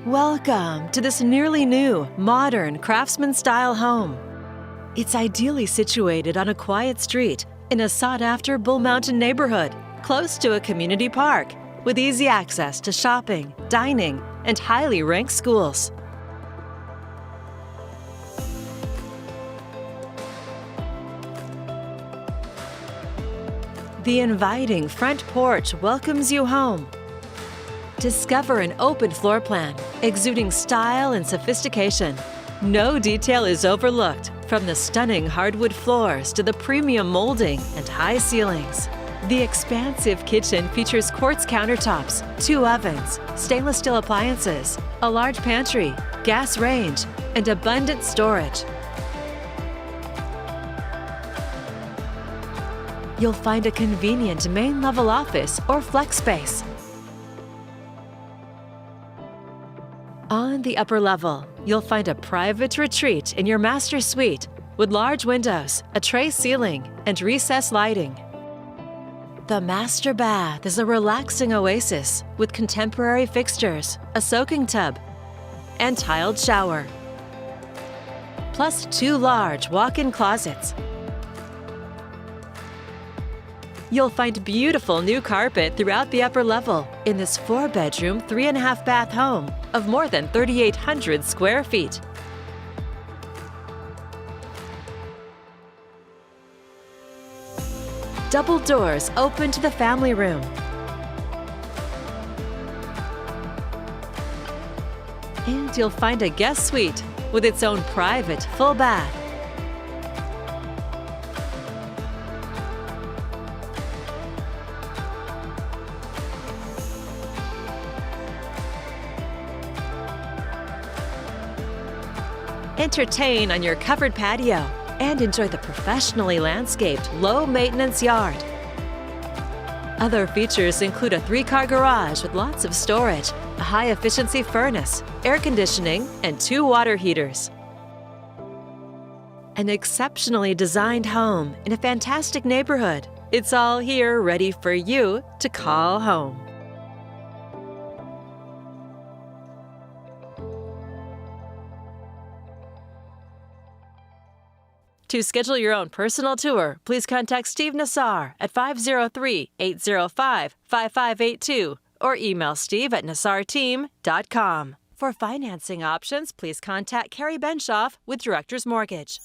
Welcome to this nearly new, modern Craftsman-Style home. It's ideally situated on a quiet street in a sought-after Bull Mountain neighborhood, close to a community park, with easy access to shopping, dining, and highly ranked schools. The inviting front porch welcomes you home. Discover an open floor plan, exuding style and sophistication. No detail is overlooked, from the stunning hardwood floors to the premium molding and high ceilings. The expansive kitchen features quartz countertops, 2 ovens, stainless steel appliances, a large pantry, gas range, and abundant storage. You'll find a convenient main-level office or flex space. On the upper level, you'll find a private retreat in your master suite with large windows, a tray ceiling, and recessed lighting. The master bath is a relaxing oasis with contemporary fixtures, a soaking tub, and tiled shower, plus 2 large walk-in closets. You'll find beautiful new carpet throughout the upper level in this 4-bedroom, 3.5-bath home of more than 3,800 square feet. Double doors open to the family room. And you'll find a guest suite with its own private full bath. Entertain on your covered patio and enjoy the professionally landscaped, low-maintenance yard. Other features include a 3-car garage with lots of storage, a high-efficiency furnace, air conditioning, and 2 water heaters. An exceptionally designed home in a fantastic neighborhood. It's all here ready for you to call home. To schedule your own personal tour, please contact Steve Nassar at 503-805-5582 or email steve@nassarteam.com. For financing options, please contact Carrie Benshoff with Directors Mortgage.